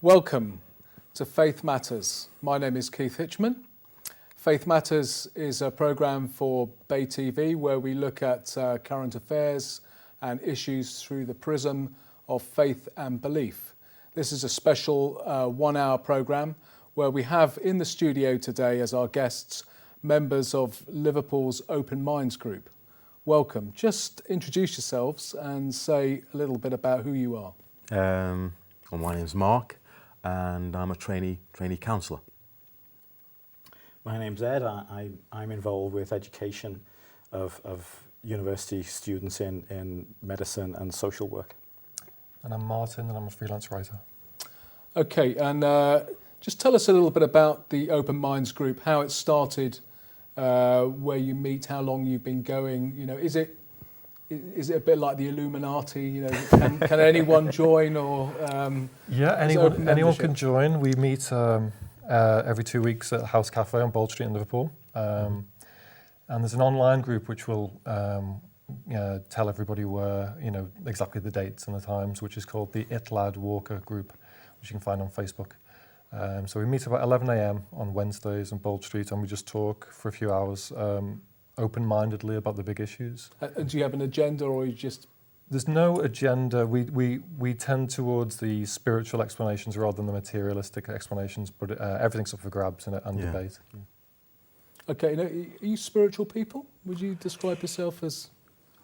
Welcome to Faith Matters. My name is Keith Hitchman. Faith Matters is a programme for Bay TV where we look at current affairs and issues through the prism of faith and belief. This is a special 1 hour programme where we have in the studio today as our guests members of Liverpool's Open Minds group. Welcome. Just introduce yourselves and say a little bit about who you are. Well, my name's Mark and I'm a trainee counsellor. My name's Ed. I'm involved with education of university students in medicine and social work. And I'm Martin and I'm a freelance writer. Okay, and just tell us a little bit about the Open Minds group, how it started, where you meet, how long you've been going. You know, is it a bit like the Illuminati? You know, can anyone join or? Yeah, anyone can join. We meet every 2 weeks at House Cafe on Bold Street in Liverpool, and there's an online group which will tell everybody where, exactly the dates and the times, which is called the It Lad Walker group, which you can find on Facebook. So we meet about 11 a.m. on Wednesdays on Bold Street, and we just talk for a few hours. Open-mindedly about the big issues. Do you have an agenda, or you just? There's no agenda. We tend towards the spiritual explanations rather than the materialistic explanations, but everything's up for grabs and debate. Yeah. Okay, are you spiritual people? Would you describe yourself as?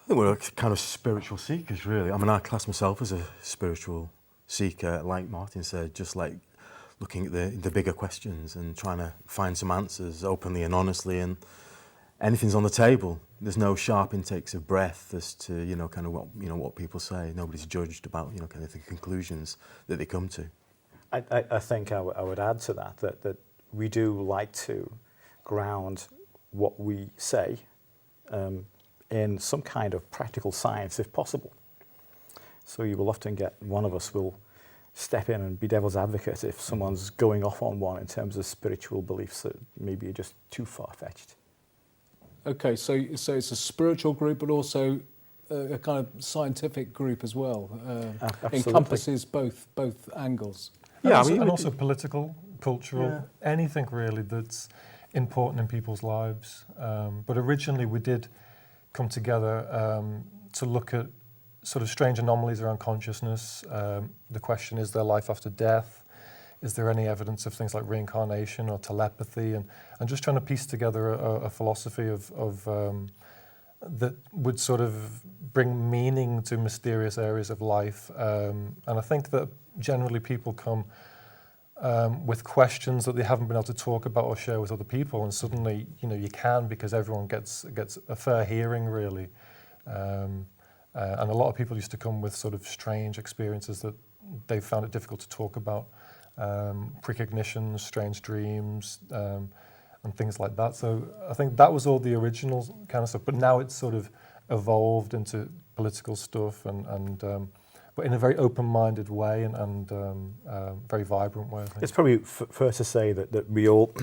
I think we're kind of spiritual seekers, really. I mean, I class myself as a spiritual seeker, like Martin said, just like looking at the bigger questions and trying to find some answers openly and honestly, and anything's on the table. There's no sharp intakes of breath as to kind of what people say. Nobody's judged about kind of the conclusions that they come to. I think I would add to that we do like to ground what we say in some kind of practical science, if possible. So you will often get one of us will step in and be devil's advocate if someone's going off on one in terms of spiritual beliefs that maybe are just too far-fetched. Okay, so it's a spiritual group, but also a kind of scientific group as well. Encompasses both angles. And also political, cultural, anything really that's important in people's lives. But originally we did come together to look at sort of strange anomalies around consciousness. The question, is there life after death? Is there any evidence of things like reincarnation or telepathy? And just trying to piece together a philosophy of that would sort of bring meaning to mysterious areas of life. And I think that generally people come with questions that they haven't been able to talk about or share with other people, and suddenly you can, because everyone gets a fair hearing, really. And a lot of people used to come with sort of strange experiences that they found it difficult to talk about. Precognitions, strange dreams, and things like that. So I think that was all the original kind of stuff, but now it's sort of evolved into political stuff and but in a very open-minded way and very vibrant way, I think. It's probably fair to say that we all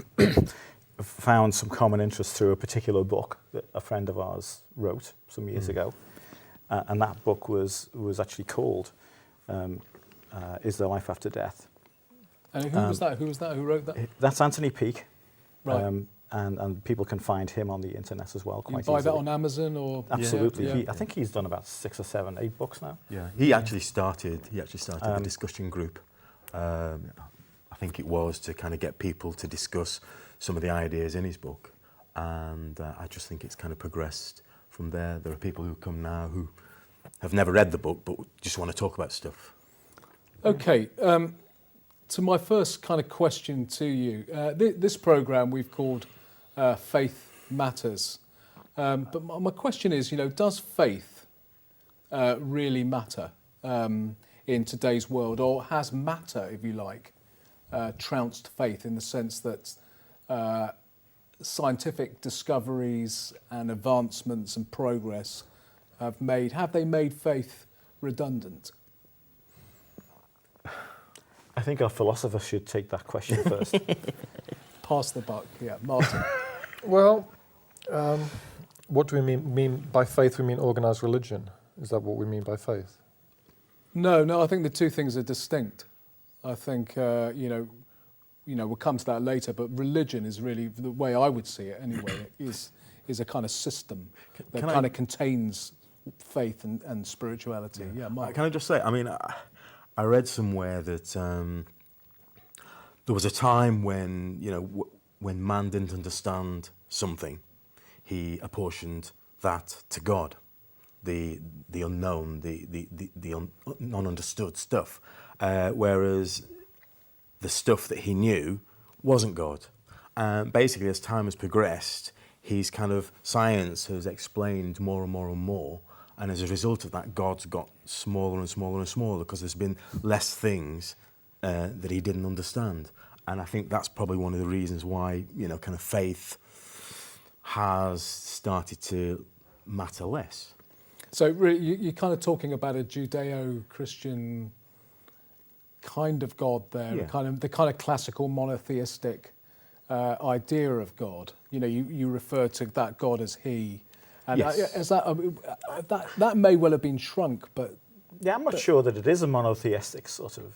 found some common interest through a particular book that a friend of ours wrote some years ago, and that book was actually called Is There Life After Death? And who was that? Who wrote that? That's Anthony Peake, right. And people can find him on the internet as well. Quite you buy easily. That on Amazon or? Absolutely. Yeah. I think he's done about 6 or 7, 8 books now. Yeah, he actually started a discussion group. I think it was to kind of get people to discuss some of the ideas in his book, and I just think it's kind of progressed from there. There are people who come now who have never read the book but just want to talk about stuff. Okay. To my first kind of question to you, this programme we've called Faith Matters, but my question is, does faith really matter in today's world, or has matter, if you like, trounced faith in the sense that scientific discoveries and advancements and progress have they made faith redundant? I think our philosopher should take that question first. Pass the buck, yeah. Martin. Well, what do we mean by faith? We mean organised religion. Is that what we mean by faith? No, I think the two things are distinct. I think we'll come to that later. But religion is really the way I would see it anyway. is a kind of system that kind of contains faith and spirituality. Yeah, Mark. Can I just say? I mean, I read somewhere that there was a time when when man didn't understand something, he apportioned that to God, the unknown, the ununderstood stuff, whereas the stuff that he knew wasn't God. Basically, as time has progressed, science has explained more and more and more, and as a result of that, God's got smaller and smaller and smaller because there's been less things that he didn't understand. And I think that's probably one of the reasons why, kind of faith has started to matter less. So really, you're kind of talking about a Judeo-Christian kind of God there, Yeah. the kind of classical monotheistic idea of God. You refer to that God as He, and Yes. that may well have been shrunk, but Yeah, I'm not sure that it is a monotheistic sort of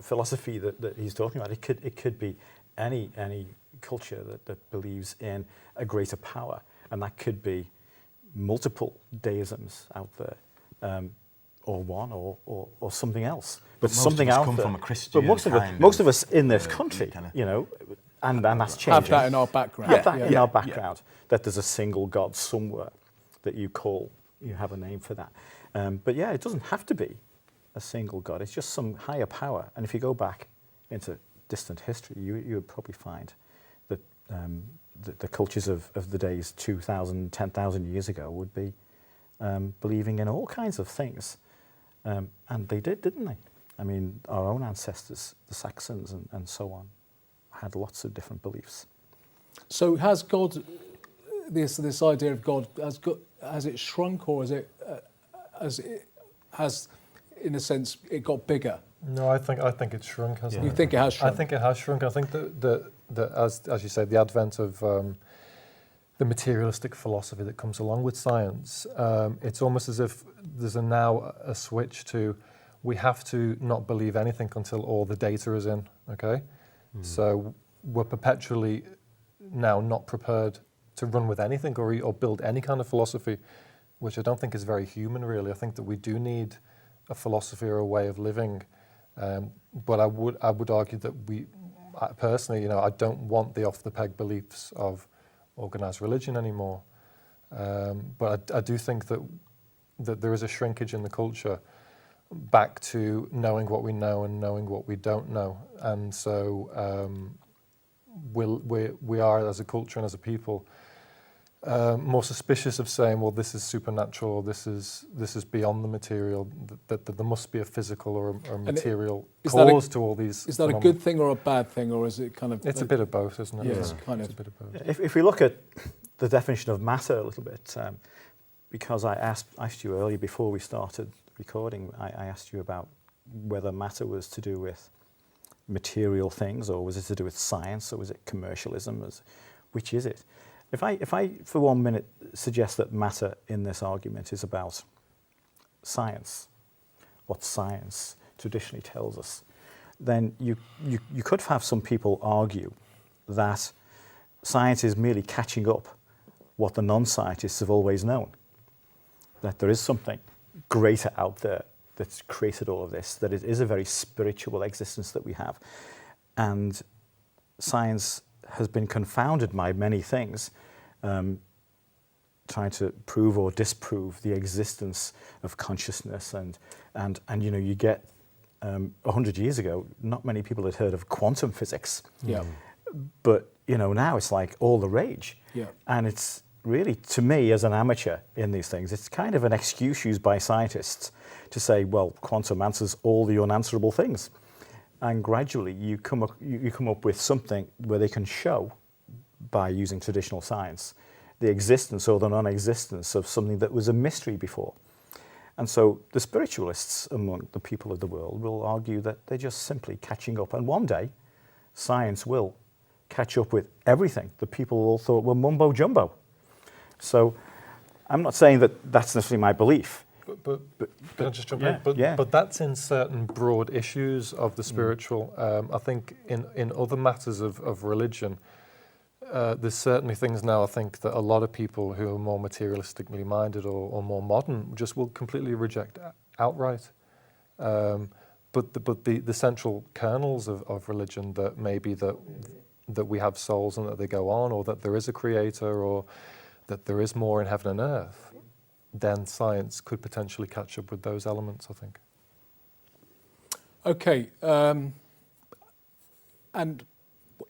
philosophy that he's talking about. It could be any culture that believes in a greater power, and that could be multiple deisms out there, or one, or something else. But most something of us out come there. from a Christian Most of us in this country, and that's changing. have that in our background. Have that in our background, that there's a single God somewhere that you have a name for that. But yeah, it doesn't have to be a single God. It's just some higher power. And if you go back into distant history, you would probably find that the cultures of the days 2,000, 10,000 years ago would be believing in all kinds of things. And they did, didn't they? I mean, our own ancestors, the Saxons and so on, had lots of different beliefs. So has God, this idea of God, has it shrunk, or has in a sense it got bigger? No, I think it's shrunk, hasn't You it? think it has shrunk? I think it has shrunk. I think that as you say, the advent of the materialistic philosophy that comes along with science, it's almost as if there's now a switch to, we have to not believe anything until all the data is in, okay? So we're perpetually now not prepared to run with anything or build any kind of philosophy, which I don't think is very human, really. I think that we do need a philosophy or a way of living, but I would argue that I personally, I don't want the off-the-peg beliefs of organised religion anymore. But I do think that there is a shrinkage in the culture back to knowing what we know and knowing what we don't know, and so we are, as a culture and as a people, more suspicious of saying, well, this is supernatural, or this is beyond the material, that there must be a physical or a material cause to all these. Is that a good thing or a bad thing, or is it kind of? It's a bit of both, isn't it? Yeah, It's kind of. a bit of both. If we look at the definition of matter a little bit, because I asked you earlier before we started recording, I asked you about whether matter was to do with material things, or was it to do with science, or was it commercialism? Which is it? If I for 1 minute suggest that matter in this argument is about science, what science traditionally tells us, then you could have some people argue that science is merely catching up what the non-scientists have always known, that there is something greater out there that's created all of this, that it is a very spiritual existence that we have. And science has been confounded by many things, trying to prove or disprove the existence of consciousness. And you get 100 years ago, not many people had heard of quantum physics. Yeah. But now it's like all the rage. Yeah. And it's really, to me, as an amateur in these things, it's kind of an excuse used by scientists to say, well, quantum answers all the unanswerable things. And gradually you come up with something where they can show, by using traditional science, the existence or the non-existence of something that was a mystery before. And so the spiritualists among the people of the world will argue that they're just simply catching up. And one day, science will catch up with everything that people all thought were mumbo-jumbo. So I'm not saying that that's necessarily my belief, But can I just jump yeah, in? But, yeah. but that's in certain broad issues of the spiritual. I think in other matters of religion, there's certainly things now, I think, that a lot of people who are more materialistically minded or more modern just will completely reject outright. But the central kernels of religion, that maybe that we have souls and that they go on, or that there is a creator, or that there is more in heaven and earth, then science could potentially catch up with those elements, I think. Okay, and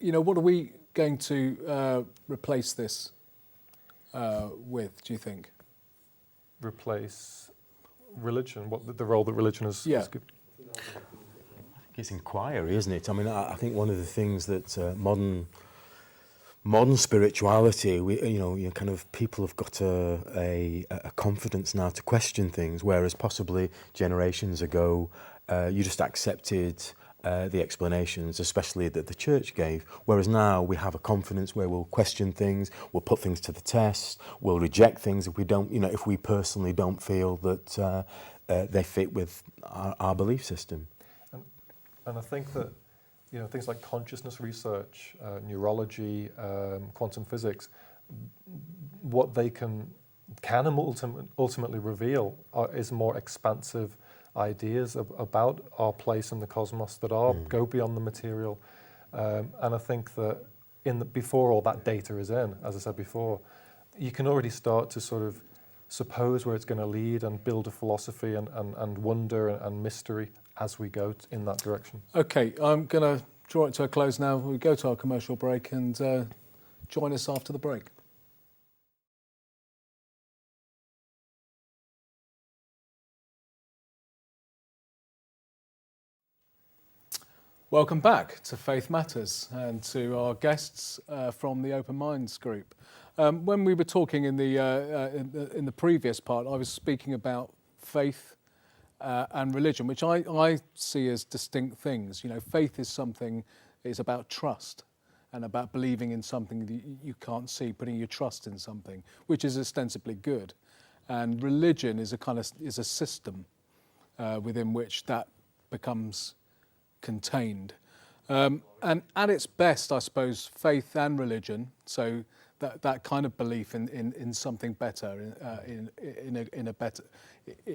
what are we going to replace this with, do you think? Replace religion, what the role that religion has given. It's inquiry, isn't it? I mean, I think one of the things that modern spirituality, kind of people have got a confidence now to question things, whereas possibly generations ago, you just accepted the explanations, especially that the church gave. Whereas now we have a confidence where we'll question things, we'll put things to the test, we'll reject things if we don't, if we personally don't feel that they fit with our belief system. And I think that things like consciousness research, neurology, quantum physics, what they can ultimately reveal is more expansive ideas about our place in the cosmos that go beyond the material. And I think that before all that data is in, as I said before, you can already start to sort of suppose where it's going to lead and build a philosophy and wonder and mystery as we go in that direction. Okay, I'm going to draw it to a close now. We go to our commercial break and join us after the break. Welcome back to Faith Matters and to our guests from the Open Minds group. When we were talking in the previous part, I was speaking about faith and religion, which I see as distinct things. Faith is something, it's about trust and about believing in something that you can't see, putting your trust in something, which is ostensibly good. And religion is a system within which that becomes contained. And at its best, I suppose, faith and religion, so that kind of belief in something better,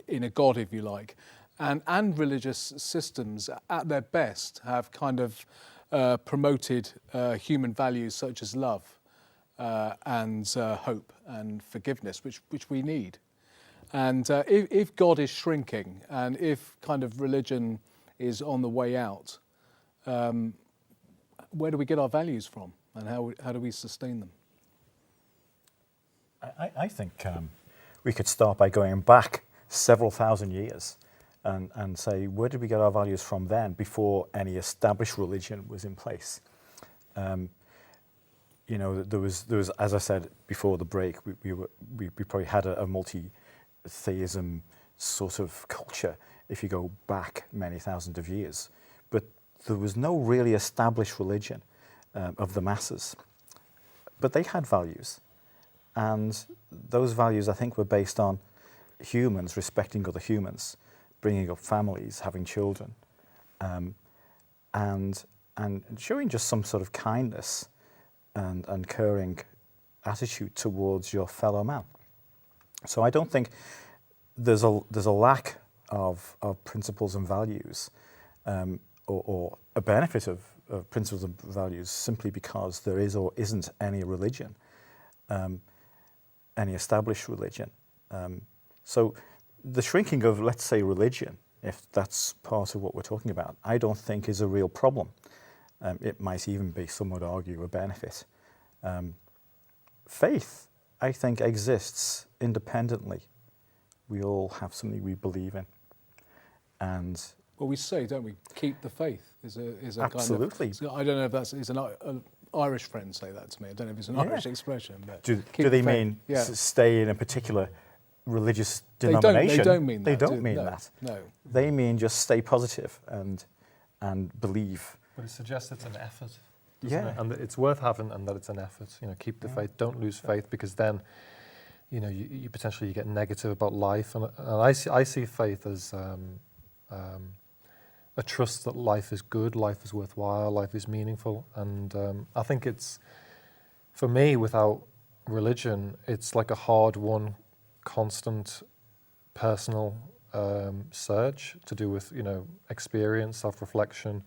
in a God, if you like, and religious systems at their best have kind of promoted human values such as love and hope and forgiveness, which we need. And if God is shrinking, and if kind of religion is on the way out, where do we get our values from, and how do we sustain them? I think we could start by going back several thousand years and say, where did we get our values from then, before any established religion was in place? There was, as I said before the break, we probably had a multi-theism sort of culture if you go back many thousands of years. But there was no really established religion of the masses. But they had values. And those values, I think, were based on humans respecting other humans, bringing up families, having children, and showing just some sort of kindness and caring attitude towards your fellow man. So I don't think there's a lack of principles and values, or a benefit of principles and values simply because there is or isn't any religion, any established religion. So the shrinking of, let's say, religion, if that's part of what we're talking about, I don't think is a real problem. It might even be, some would argue, a benefit. Faith, I think, exists independently. We all have something we believe in. And well, we say, don't we, keep the faith is a absolutely. Kind of, I don't know if that's an Irish friend say that to me. I don't know if it's an Irish expression. But do they mean stay in a particular religious denomination? They don't mean that. They don't mean that. No. They mean just stay positive and believe. But it suggests it's an effort, Yeah. it? And that it's worth having, and that it's an effort. Keep the faith. Don't lose faith, because then, you potentially get negative about life, and I see faith as a trust that life is good, life is worthwhile, life is meaningful, and I think it's, for me, without religion, it's like a hard-won, constant, personal search to do with experience, self-reflection,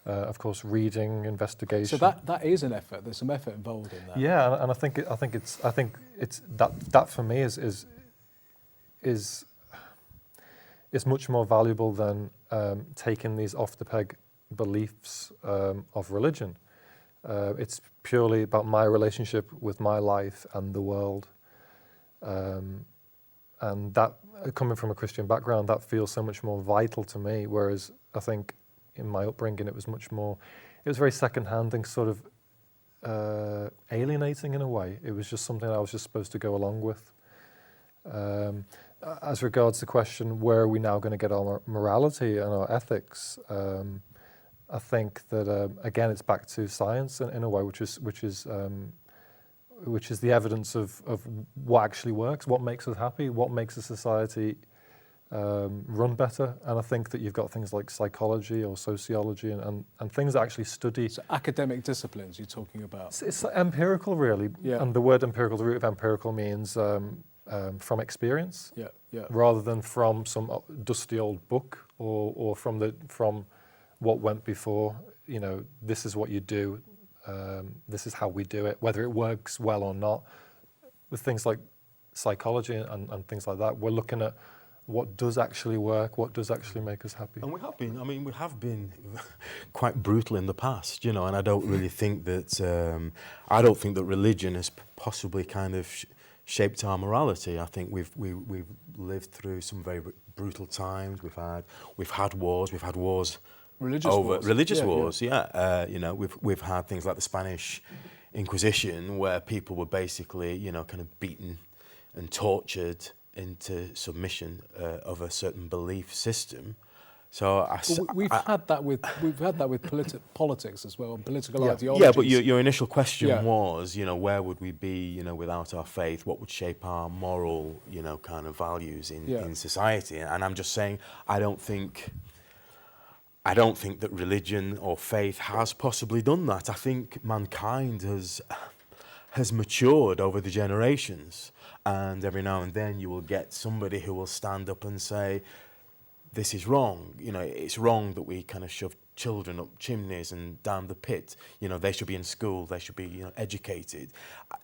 of course, reading, investigation. So that is an effort. There's some effort involved in that. Yeah, and I think it's that for me is much more valuable than taking these off the peg beliefs of religion. It's purely about my relationship with my life and the world, and that, coming from a Christian background, that feels so much more vital to me. Whereas I think in my upbringing it was very second-hand and sort of alienating in a way. It was just something I was just supposed to go along with. As regards the question, where are we now going to get our morality and our ethics? I think that again, it's back to science in a way, which is the evidence of what actually works, what makes us happy, what makes a society run better. And I think that you've got things like psychology or sociology and things that actually study. So academic disciplines you're talking about. It's empirical, really. Yeah. And the word empirical, the root of empirical means from experience, Yeah. rather than from some dusty old book or from what went before. This is what you do. This is how we do it, whether it works well or not. With things like psychology and things like that, we're looking at what does actually work, what does actually make us happy. And we have been quite brutal in the past, and I don't really think that, religion has possibly kind of shaped our morality. I think we've lived through some very brutal times. We've had wars. Religious wars. We've had things like the Spanish Inquisition, where people were basically, kind of beaten and tortured into submission of a certain belief system. So we've had that with politics as well, and political ideologies. Yeah, but your initial question was, where would we be, without our faith? What would shape our moral, kind of values in society? And I'm just saying, I don't think that religion or faith has possibly done that. I think mankind has matured over the generations, and every now and then you will get somebody who will stand up and say, this is wrong. It's wrong that we kind of shove children up chimneys and down the pit. They should be in school. They should be, educated.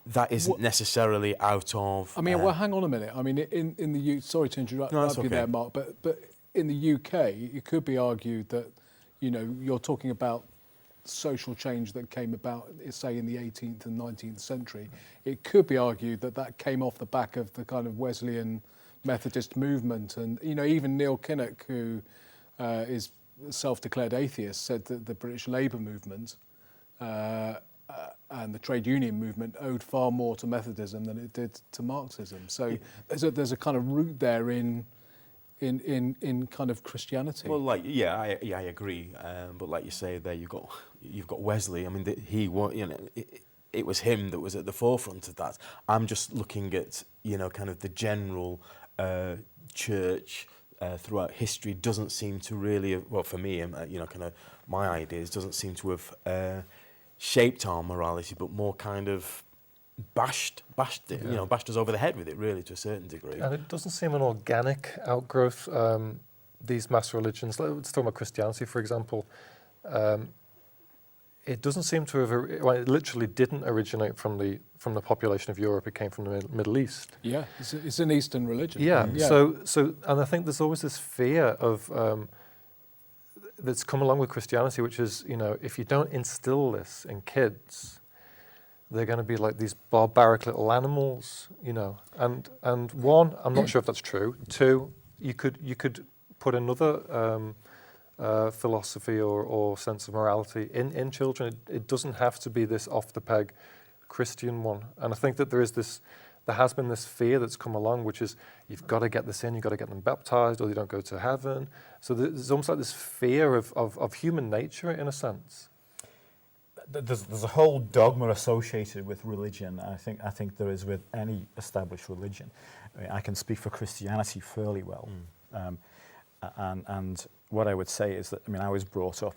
That isn't necessarily out of. Well, hang on a minute. In the sorry to interrupt you there, Mark, but in the UK, it could be argued that, you're talking about social change that came about, say, in the 18th and 19th century. It could be argued that came off the back of the kind of Wesleyan Methodist movement. And, even Neil Kinnock, who is a self-declared atheist, said that the British Labour movement and the trade union movement owed far more to Methodism than it did to Marxism. So there's a kind of root there in kind of Christianity. Well, I agree. But like you say, there you've got Wesley. It was him that was at the forefront of that. I'm just looking at kind of the general church throughout history doesn't seem to really, well, for me, kind of my ideas doesn't seem to have shaped our morality, but more kind of bashed it, bashed us over the head with it, really, to a certain degree. And it doesn't seem an organic outgrowth. These mass religions, let's talk about Christianity, for example. It doesn't seem to have. It literally didn't originate from the population of Europe. It came from the Middle East. Yeah, it's an Eastern religion. Yeah. So, and I think there's always this fear of that's come along with Christianity, which is, if you don't instill this in kids, they're going to be like these barbaric little animals, And one, I'm not sure if that's true. Two, you could put another philosophy or sense of morality in children. It doesn't have to be this off the peg Christian one. And I think that there has been this fear that's come along, which is you've got to get this in, you've got to get them baptized, or they don't go to heaven. So there's almost like this fear of human nature, in a sense. there's a whole dogma associated with religion. I think there is with any established religion. I mean, I can speak for Christianity fairly well, and what I would say is that, I mean, I was brought up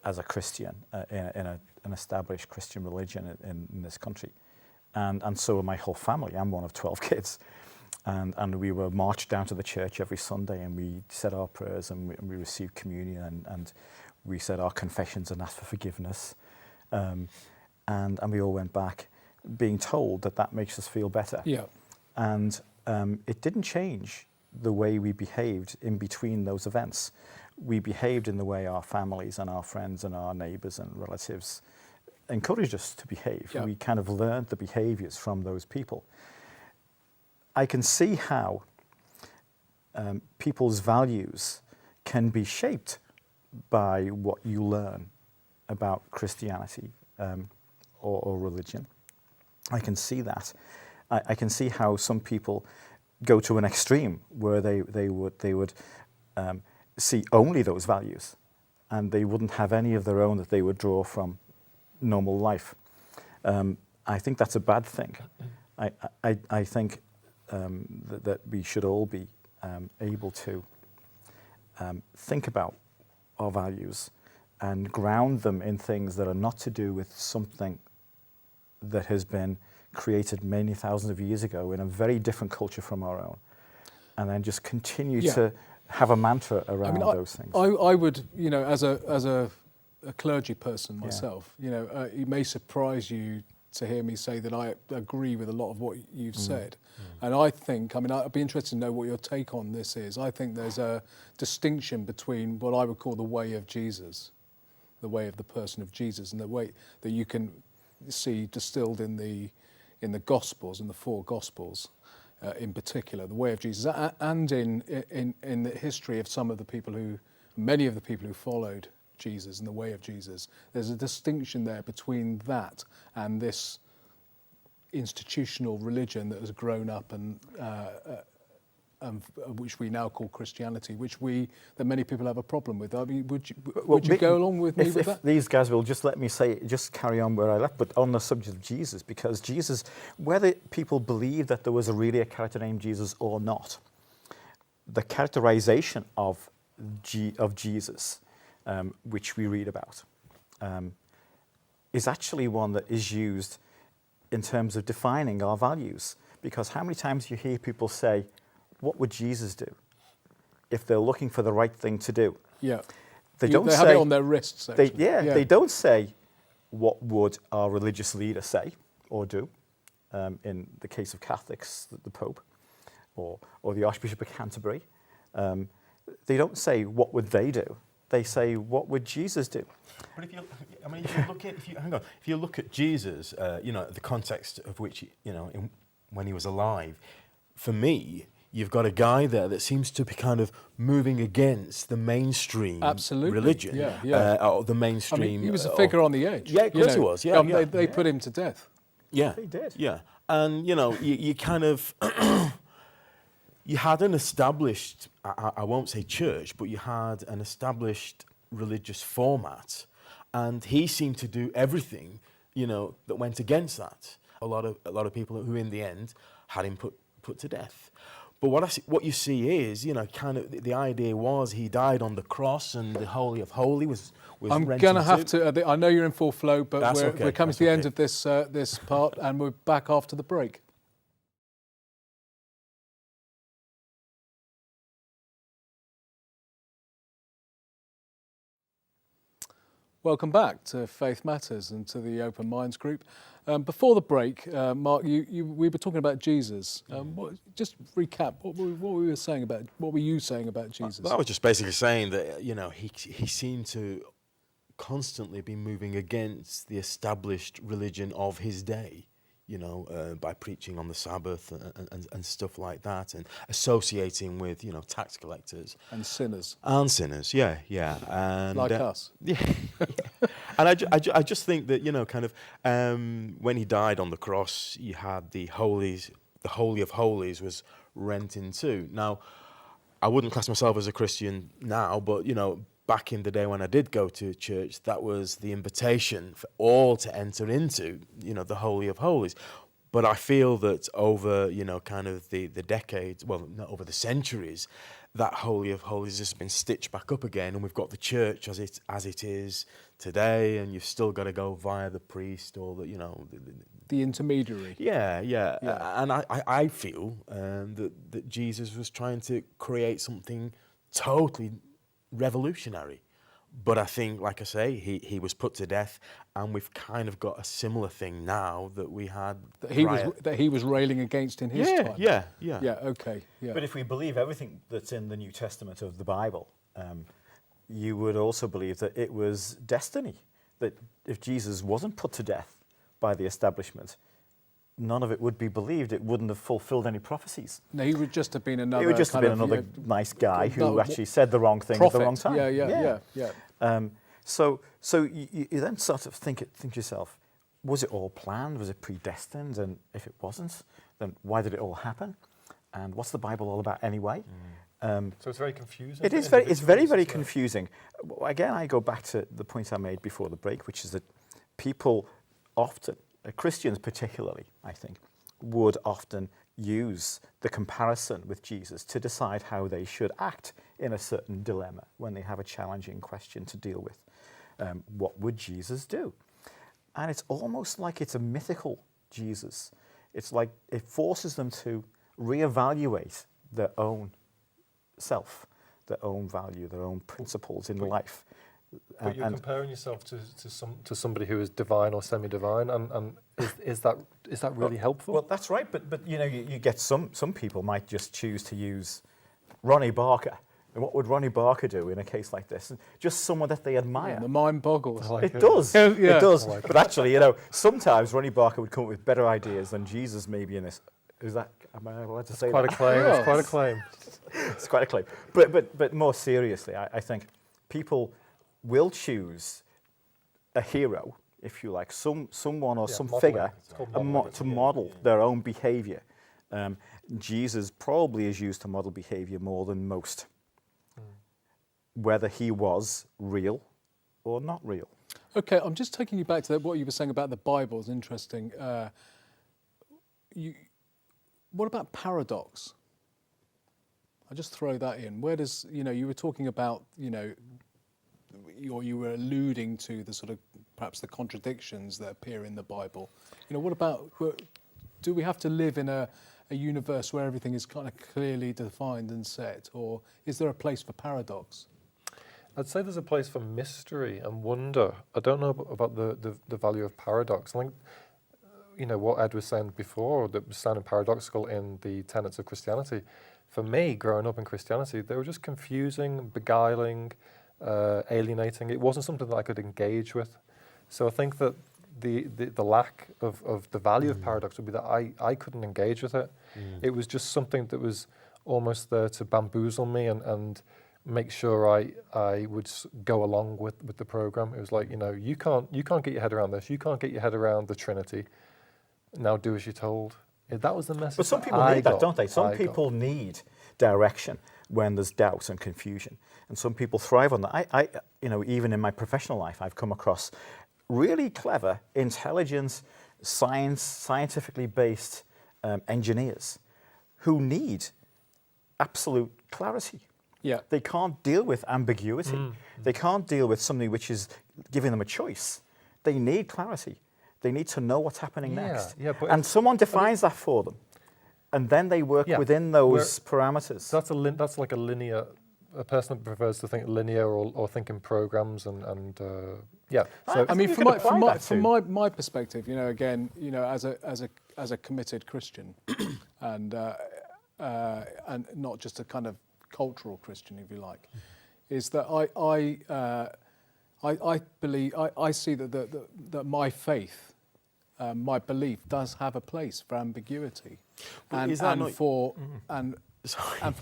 as a Christian in an established Christian religion in this country, and so my whole family. I'm one of 12 kids. And we were marched down to the church every Sunday, and we said our prayers, and we received communion, and we said our confessions and asked for forgiveness. And we all went back being told that makes us feel better. Yeah. And it didn't change the way we behaved in between those events. We behaved in the way our families and our friends and our neighbours and relatives encouraged us to behave. Yeah. We kind of learned the behaviours from those people. I can see how people's values can be shaped by what you learn about Christianity or religion. I can see that. I can see how some people go to an extreme where they would see only those values, and they wouldn't have any of their own that they would draw from normal life. I think that's a bad thing. I think that we should all be able to think about our values and ground them in things that are not to do with something that has been created many thousands of years ago in a very different culture from our own, and then just continue to have a mantra around those things. I would, as a clergy person myself, it may surprise you to hear me say that I agree with a lot of what you've said. And I think, I'd be interested to know what your take on this is. I think there's a distinction between what I would call the way of Jesus, the way of the person of Jesus, and the way that you can see distilled in the Gospels, in the four Gospels in particular, the way of Jesus, and in the history of many of the people who followed Jesus and the way of Jesus. There's a distinction there between that and this institutional religion that has grown up and which we now call Christianity, that many people have a problem with. I mean, would you go along with me with that? These guys will just let me just carry on where I left, but on the subject of Jesus, because Jesus, whether people believe that there was really a character named Jesus or not, the characterization of Jesus, which we read about, is actually one that is used in terms of defining our values. Because how many times you hear people say, what would Jesus do if they're looking for the right thing to do? Yeah. They have it on their wrists, actually. They don't say, what would our religious leader say or do? In the case of Catholics, the Pope or the Archbishop of Canterbury. They don't say, what would they do? They say, what would Jesus do? But if you look at Jesus, the context of which, when he was alive, for me, you've got a guy there that seems to be kind of moving against the mainstream religion. Or the mainstream. He was a figure on the edge. Yeah, of course he was. Yeah, they put him to death. Yeah, they did. Yeah, and you kind of you had an established, I won't say church, but you had an established religious format, and he seemed to do everything, that went against that. A lot of people who, in the end, had him put to death. But what you see is, kind of the idea was he died on the cross, and the Holy of Holies was I'm going to have to. I know you're in full flow, but we're coming to the end of this part, and we're back after the break. Welcome back to Faith Matters and to the Open Minds group. Before the break, Mark, we were talking about Jesus. Just recap what we were saying about. What were you saying about Jesus? I was just basically saying that he seemed to constantly be moving against the established religion of his day. By preaching on the Sabbath and stuff like that, and associating with tax collectors and sinners. Yeah. And like us. Yeah. And I just think that kind of when he died on the cross, you had the Holy of Holies was rent in two. Now, I wouldn't class myself as a Christian now, but back in the day when I did go to church, that was the invitation for all to enter into, the Holy of Holies. But I feel that over, kind of the decades, well, not over the centuries, that Holy of Holies has been stitched back up again, and we've got the church as it is today, and you've still got to go via the priest or The intermediary. Yeah. And I feel that Jesus was trying to create something totally revolutionary. But I think, like I say, he was put to death, and we've kind of got a similar thing now that we had That he was railing against in his time. Yeah. Okay. Yeah. But if we believe everything that's in the New Testament of the Bible, you would also believe that it was destiny, that if Jesus wasn't put to death by the establishment, none of it would be believed. It wouldn't have fulfilled any prophecies. No, he would just have been another. He would just have been another nice guy who actually said the wrong thing at the wrong time. Yeah. So you then sort of think to yourself, was it all planned? Was it predestined? And if it wasn't, then why did it all happen? And what's the Bible all about anyway? So it's very confusing. It's very confusing. Again, I go back to the point I made before the break, which is that people often, Christians particularly, I think, would often use the comparison with Jesus to decide how they should act in a certain dilemma when they have a challenging question to deal with. What would Jesus do? And it's almost like it's a mythical Jesus. It's like it forces them to reevaluate their own self, their own value, their own principles in life. But you're comparing yourself to somebody who is divine or semi-divine, and is that really helpful? Well, that's right. But you get some people might just choose to use Ronnie Barker. And what would Ronnie Barker do in a case like this? Just someone that they admire. Yeah, the mind boggles. It does. Yeah. It does. But actually, sometimes Ronnie Barker would come up with better ideas than Jesus maybe in this. Am I allowed to say quite that? A claim. It's quite a claim. It's quite a claim. But more seriously, I think people will choose a hero, if you like, someone or some figure to model their own behaviour. Jesus probably is used to model behaviour more than most, whether he was real or not real. Okay, I'm just taking you back to what you were saying about the Bible. Is interesting. What about paradox? I'll just throw that in. Where does, you were talking about, or you were alluding to the sort of perhaps the contradictions that appear in the Bible. What about, do we have to live in a universe where everything is kind of clearly defined and set, or is there a place for paradox? I'd say there's a place for mystery and wonder. I don't know about the value of paradox. I think, what Ed was saying before, that was sounding paradoxical in the tenets of Christianity. For me, growing up in Christianity, they were just confusing, beguiling, alienating. It wasn't something that I could engage with. So I think that the lack of the value of paradox would be that I couldn't engage with it. It was just something that was almost there to bamboozle me and make sure I would go along with the program. It was like, you can't get your head around this. You can't get your head around the Trinity. Now do as you're told. That was the message. But some people need that, don't they? Some people need direction when there's doubt and confusion, and some people thrive on that. I even in my professional life, I've come across really clever, intelligent, scientifically based engineers who need absolute clarity. Yeah. They can't deal with ambiguity. They can't deal with something which is giving them a choice. They need clarity. They need to know what's happening next. And someone defines that for them. And then they work within those parameters. That's like a person that prefers to think linear or think in programs and So I mean, from my perspective, again, as a committed Christian, and not just a kind of cultural Christian, if you like, is that I believe I see that my faith, my belief, does have a place for ambiguity, and for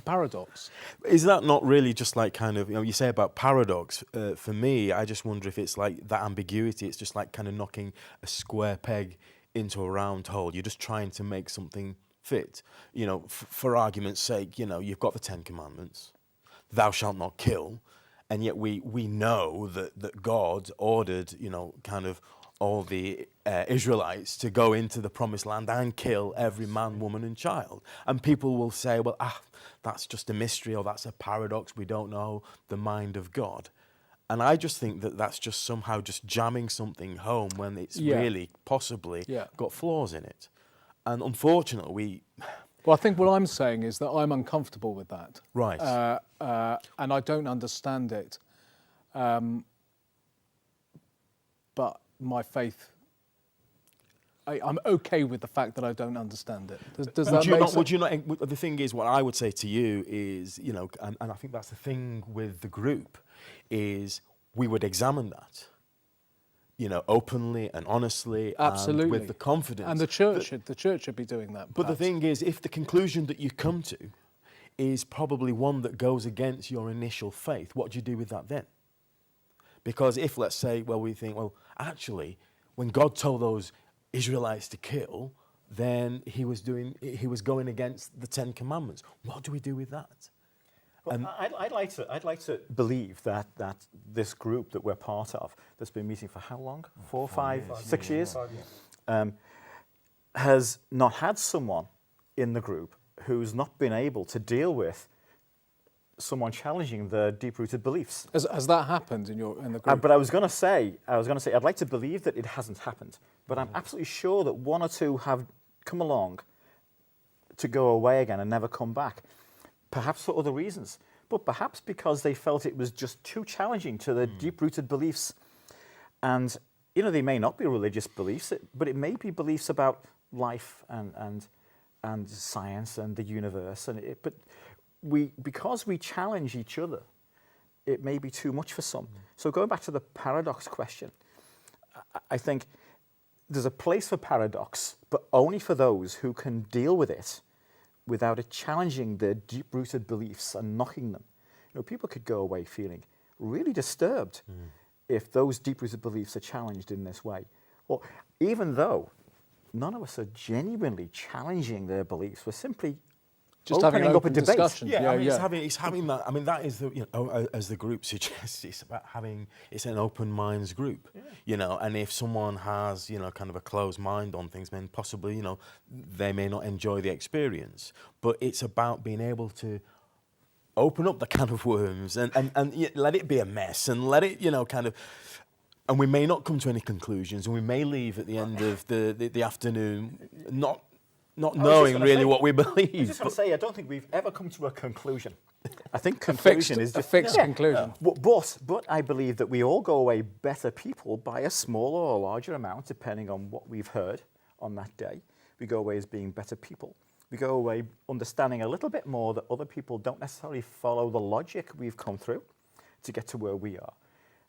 paradox. Is that not really just like kind of, you say about paradox, for me, I just wonder if it's like that ambiguity, it's just like kind of knocking a square peg into a round hole. You're just trying to make something fit. For argument's sake, you've got the 10 Commandments, thou shalt not kill, and yet we know that God ordered, kind of all the Israelites to go into the promised land and kill every man, woman and child. And people will say, well, that's just a mystery, or that's a paradox. We don't know the mind of God. And I just think that that's just somehow just jamming something home when it's really possibly got flaws in it. And unfortunately, Well, I think what I'm saying is that I'm uncomfortable with that. Right. And I don't understand it. But my faith, I'm okay with the fact that I don't understand it. Does that make sense? Would you not? The thing is, what I would say to you is, and I think that's the thing with the group, is we would examine that, openly and honestly, Absolutely, and with the confidence. And the church should be doing that. But the thing is, if the conclusion that you come to is probably one that goes against your initial faith, what do you do with that then? Because if, let's say, we think, actually, when God told those Israelites to kill, then he was going against the Ten Commandments. What do we do with that? Well, I'd like to believe that this group that we're part of, that's been meeting for how long? 4, 5, 6 years? Has not had someone in the group who's not been able to deal with someone challenging their deep-rooted beliefs. Has that happened in the group? But I was going to say, I'd like to believe that it hasn't happened, but I'm absolutely sure that one or two have come along to go away again and never come back, perhaps for other reasons, but perhaps because they felt it was just too challenging to their deep-rooted beliefs. And, they may not be religious beliefs, but it may be beliefs about life and science and the universe. But because we challenge each other, it may be too much for some. So going back to the paradox question, I think there's a place for paradox, but only for those who can deal with it without it challenging their deep-rooted beliefs and knocking them. People could go away feeling really disturbed if those deep-rooted beliefs are challenged in this way. Or even though none of us are genuinely challenging their beliefs, we're simply just opening having up a debate. discussion. It's having that. I mean, that is as the group suggests, it's about it's an open minds group, and if someone has, kind of a closed mind on things, then possibly, they may not enjoy the experience. But it's about being able to open up the can of worms and let it be a mess and let it, and we may not come to any conclusions, and we may leave at the end of the afternoon not knowing really what we believe. I was just going to say, I don't think we've ever come to a conclusion. I think conclusion is just a fixed conclusion. But I believe that we all go away better people by a smaller or larger amount, depending on what we've heard on that day. We go away as being better people. We go away understanding a little bit more that other people don't necessarily follow the logic we've come through to get to where we are.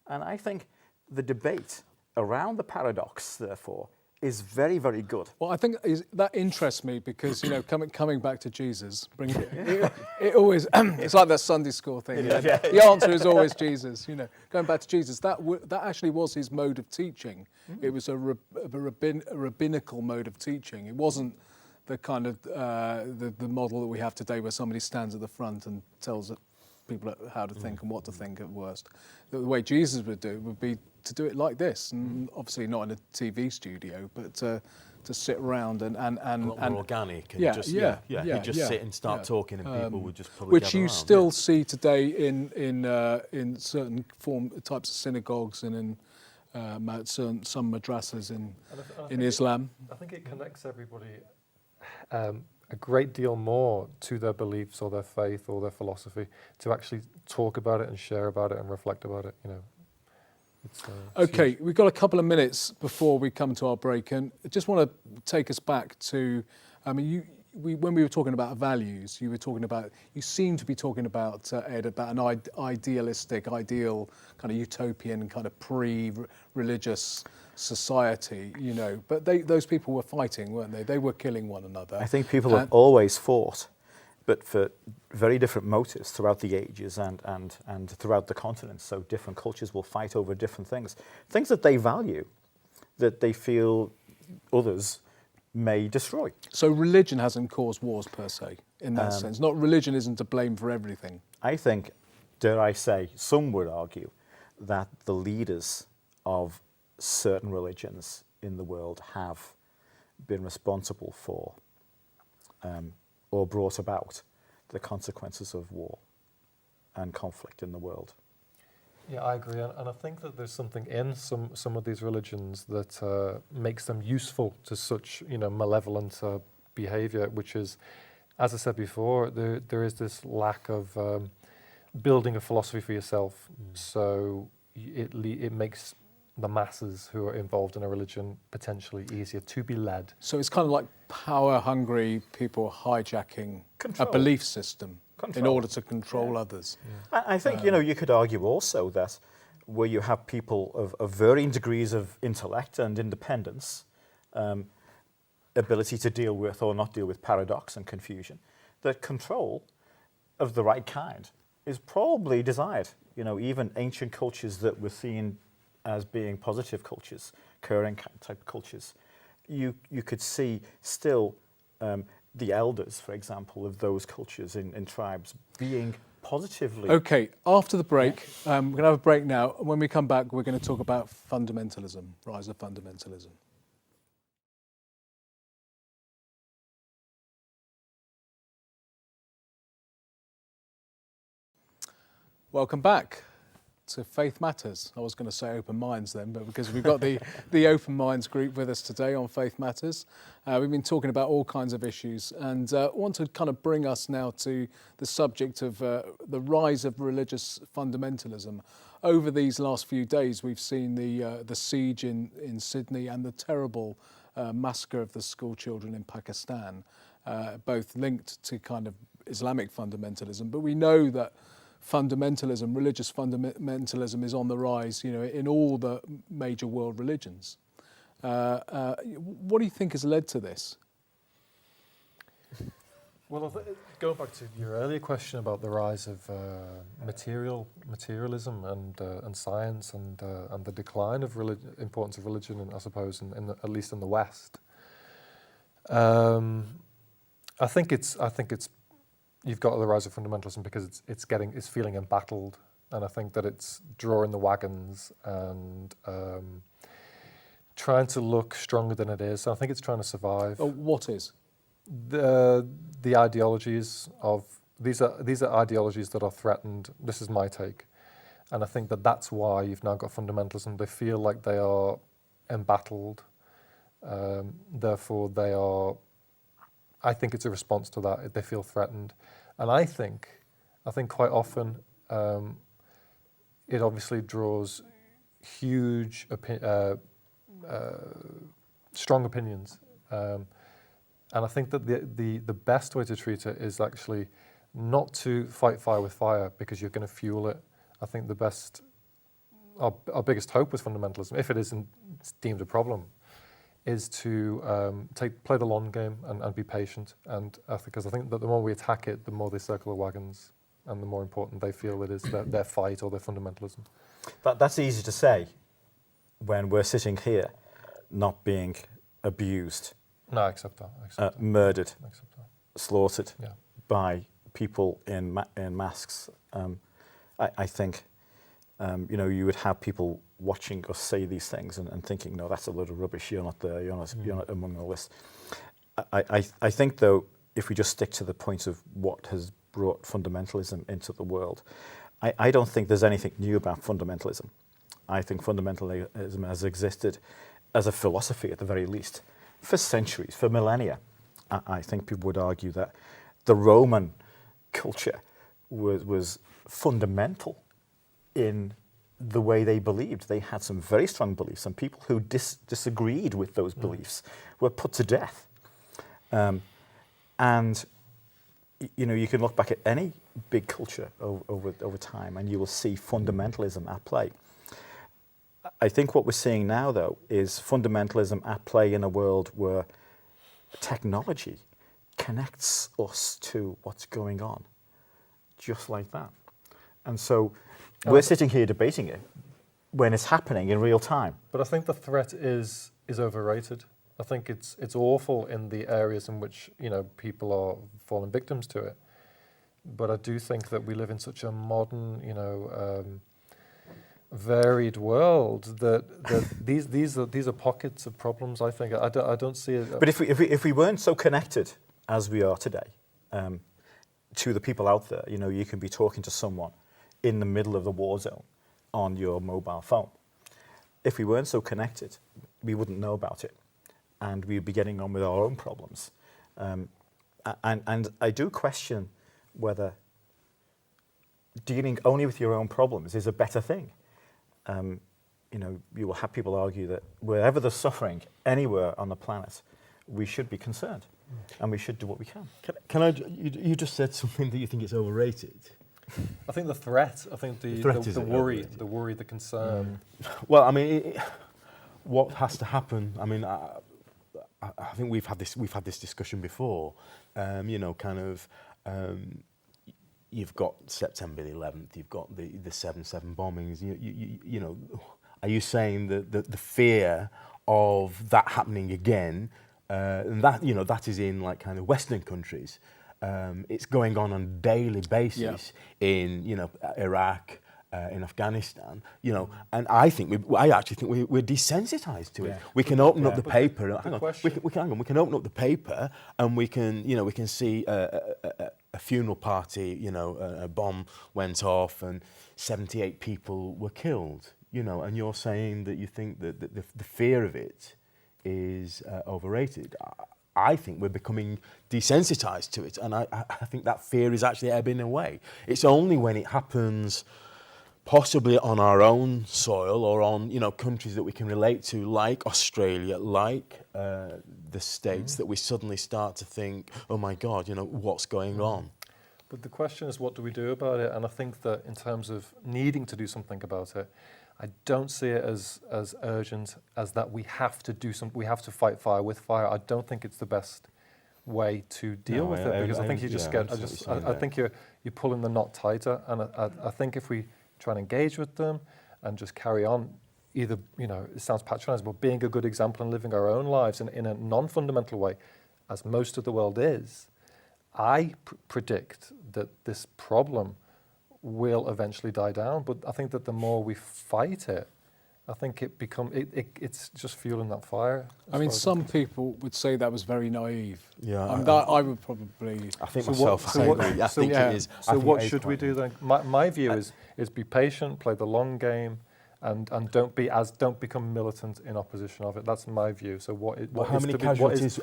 And I think the debate around the paradox, therefore, is very, very good. Well, I think that interests me because, coming back to Jesus, it always, it's like that Sunday school thing. The answer is always Jesus, Going back to Jesus, that actually was his mode of teaching. It was a rabbinical mode of teaching. It wasn't the kind of, the model that we have today where somebody stands at the front and tells people how to think and what to think at worst. The way Jesus would do it would be to do it like this, and obviously not in a TV studio, but to sit around and a lot more organic. And he'd just sit and start talking, and people would just probably which gather you around, still see today in certain types of synagogues and in some madrasas in Islam. I think it connects everybody a great deal more to their beliefs or their faith or their philosophy to actually talk about it and share about it and reflect about it. Okay, we've got a couple of minutes before we come to our break, and I just want to take us back to, when we were talking about values, you seem to be talking about, Ed, about an ideal kind of utopian kind of pre-religious society, but those people were fighting, weren't they? They were killing one another. I think people have always fought, but for very different motives throughout the ages and throughout the continents. So different cultures will fight over different things that they value, that they feel others may destroy. So religion hasn't caused wars per se, in that sense. Not religion isn't to blame for everything. I think dare I say, some would argue that the leaders of certain religions in the world have been responsible for or brought about the consequences of war and conflict in the world. Yeah, I agree, and I think that there's something in some of these religions that makes them useful to such malevolent behaviour, which is, as I said before, there is this lack of building a philosophy for yourself. So it makes the masses who are involved in a religion potentially easier to be led. So it's kind of like power-hungry people hijacking Control. a belief system in Control. order to control others. I think, you could argue also that where you have people of varying degrees of intellect and independence, ability to deal with or not deal with paradox and confusion, that control of the right kind is probably desired. Even ancient cultures that were seen as being positive cultures, Curran type cultures, you could see still the elders, for example, of those cultures in tribes being positively. Okay, after the break, we're going to have a break now. When we come back, we're going to talk about fundamentalism, rise of fundamentalism. Welcome back to Faith Matters. I was going to say Open Minds then, but because we've got the Open Minds group with us today on Faith Matters, we've been talking about all kinds of issues, and want to kind of bring us now to the subject of the rise of religious fundamentalism. Over these last few days, we've seen the siege in Sydney and the terrible massacre of the school children in Pakistan, both linked to kind of Islamic fundamentalism, but we know that fundamentalism, religious fundamentalism, is on the rise, in all the major world religions. What do you think has led to this? Well, going back to your earlier question about the rise of materialism and science and the decline of importance of religion, and I suppose at least in the West, I think it's. You've got the rise of fundamentalism because it's feeling embattled, and I think that it's drawing the wagons and trying to look stronger than it is. So I think it's trying to survive. Oh, what is? The ideologies of these are ideologies that are threatened. This is my take, and I think that's why you've now got fundamentalism. They feel like they are embattled, therefore they are. I think it's a response to that. They feel threatened, and I think quite often it obviously draws huge, strong opinions, and I think that the best way to treat it is actually not to fight fire with fire, because you're going to fuel it. I think our biggest hope with fundamentalism, if it isn't deemed a problem, is to play the long game and be patient, and because I think that the more we attack it, the more they circle the wagons, and the more important they feel it is their fight or their fundamentalism. That's easy to say when we're sitting here, not being abused, No, I accept that. murdered, I accept that. slaughtered Yeah. by people in masks. I think you would have people watching us say these things and thinking, no, that's a load of rubbish. You're not there. You're not among the list. I think, though, if we just stick to the point of what has brought fundamentalism into the world, I don't think there's anything new about fundamentalism. I think fundamentalism has existed as a philosophy, at the very least, for centuries, for millennia. I think people would argue that the Roman culture was fundamental in the way they believed. They had some very strong beliefs, and people who disagreed with those beliefs were put to death. And you can look back at any big culture over time, and you will see fundamentalism at play. I think what we're seeing now, though, is fundamentalism at play in a world where technology connects us to what's going on, just like that. And so we're sitting here debating it when it's happening in real time. But I think the threat is overrated. I think it's awful in the areas in which people are falling victims to it. But I do think that we live in such a modern, varied world that these are pockets of problems. I think I don't see it. But if we weren't so connected as we are today, to the people out there, you can be talking to someone in the middle of the war zone on your mobile phone. If we weren't so connected, we wouldn't know about it, and we'd be getting on with our own problems. And I do question whether dealing only with your own problems is a better thing. You will have people argue that wherever there's suffering anywhere on the planet, we should be concerned, and we should do what we can. You just said something that you think is overrated. I think the threat. I think the worry, the concern. Well, I mean, what has to happen? I mean, I think we've had this discussion before. You've got September the 11th. You've got the 7/7 bombings. You know, are you saying that the fear of that happening again? And that is in like kind of Western countries. It's going on a daily basis in Iraq, in Afghanistan, and I actually think we're desensitized to it. We can open up the paper. We can open up the paper and we can see a funeral party. A bomb went off and 78 people were killed. And you're saying that you think that the fear of it is overrated. I think we're becoming desensitized to it, and I think that fear is actually ebbing away. It's only when it happens possibly on our own soil or on countries that we can relate to, like Australia, like the States, that we suddenly start to think, oh my God, what's going on? But the question is, what do we do about it? And I think that in terms of needing to do something about it, I don't see it as urgent as that we have to do something. We have to fight fire with fire. I don't think it's the best way to deal with it, because I think you just get. I think you're pulling the knot tighter, and I think if we try and engage with them and just carry on, either it sounds patronising, but being a good example and living our own lives in a non-fundamental way, as most of the world is, I predict that this problem will eventually die down. But I think that the more we fight it, I think it's just fueling that fire. I mean, some people would say that was very naive. Yeah, I would probably. I think myself. I agree. I think it is. So what should we do then? My view is be patient, play the long game, and don't become militant in opposition of it. That's my view. So how many casualties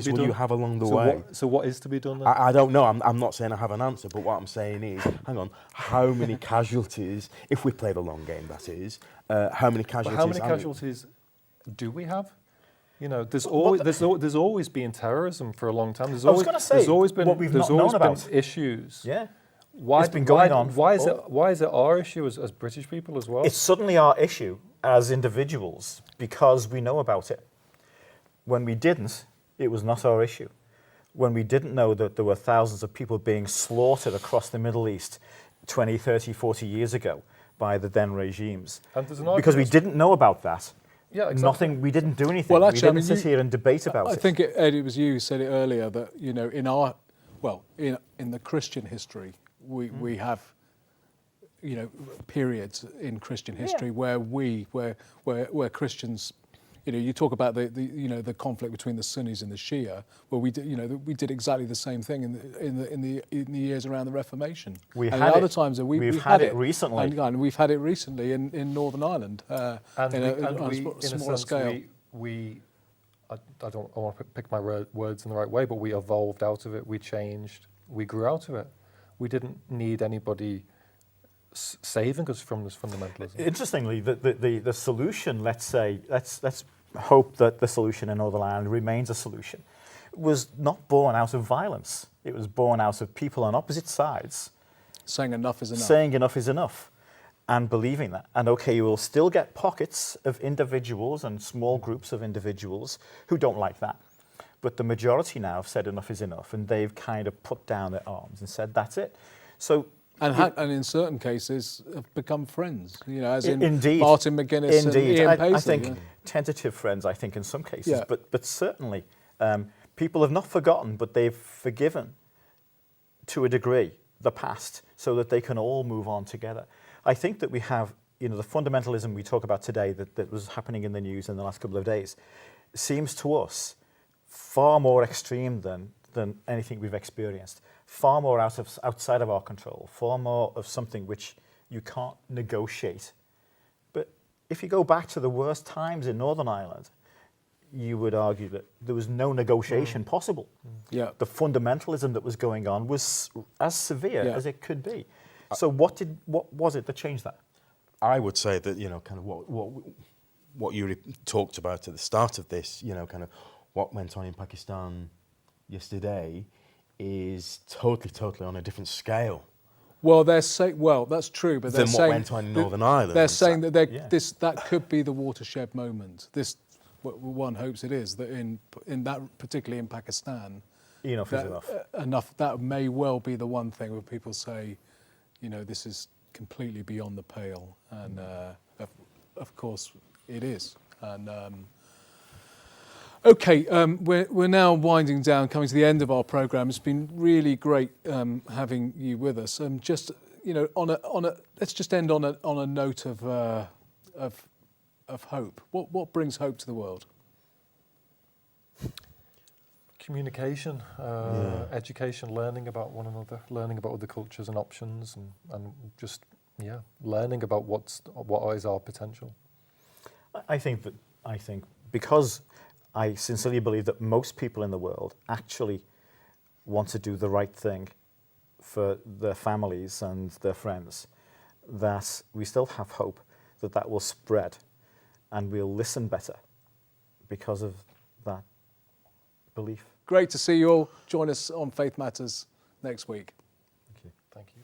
will you have along the way? So what is to be done then? I don't know. I'm not saying I have an answer, but what I'm saying is, hang on, how many casualties, if we play the long game, that is, how many casualties? How many casualties do we have? There's always been terrorism for a long time. There's always been issues. Yeah. Why, it's been going on. Why is it our issue as British people as well? It's suddenly our issue as individuals because we know about it. When we didn't, it was not our issue. When we didn't know that there were thousands of people being slaughtered across the Middle East 20, 30, 40 years ago by the then regimes. Because we didn't know about that. Yeah, exactly. We didn't do anything. Well, actually, we didn't sit here and debate about it. I think, Ed, it was you who said it earlier that, in the Christian history, we have, periods in Christian history where Christians, you talk about the conflict between the Sunnis and the Shia, where we did exactly the same thing in the years around the Reformation. We've had it recently, and we've had it recently in Northern Ireland on a smaller scale. I don't want to pick my words in the right way, but we evolved out of it. We changed. We grew out of it. We didn't need anybody saving us from this fundamentalism. Interestingly, the solution, let's hope that the solution in Northern Ireland remains a solution, was not born out of violence. It was born out of people on opposite sides saying enough is enough. Saying enough is enough, and believing that. And okay, you will still get pockets of individuals and small groups of individuals who don't like that. But the majority now have said enough is enough, and they've kind of put down their arms and said that's it. So, and in certain cases have become friends, as in indeed, Martin McGuinness and Ian Paisley. I think tentative friends, I think in some cases, but certainly people have not forgotten, but they've forgiven to a degree, the past so that they can all move on together. I think that we have, the fundamentalism we talk about today that was happening in the news in the last couple of days seems to us far more extreme than anything we've experienced, far more outside of our control, far more of something which you can't negotiate. But if you go back to the worst times in Northern Ireland, you would argue that there was no negotiation possible. Yeah. The fundamentalism that was going on was as severe Yeah. as it could be. So what was it that changed that? I would say that, kind of what you talked about at the start of this, kind of what went on in Pakistan yesterday is totally on a different scale. Well, they're saying, that's true, but they're Than what saying went on in Northern Ireland. They're saying that Yeah. that could be the watershed moment. One hopes it is, that in that, particularly in Pakistan, Enough is enough. That may well be the one thing where people say, this is completely beyond the pale, and of course it is. And okay, we're now winding down, coming to the end of our programme. It's been really great having you with us. Just let's just end on a note of hope. What brings hope to the world? Communication, education, learning about one another, learning about other cultures and options, and just learning about what is our potential. I think because I sincerely believe that most people in the world actually want to do the right thing for their families and their friends, that we still have hope that will spread and we'll listen better because of that belief. Great to see you all. Join us on Faith Matters next week. Thank you. Thank you.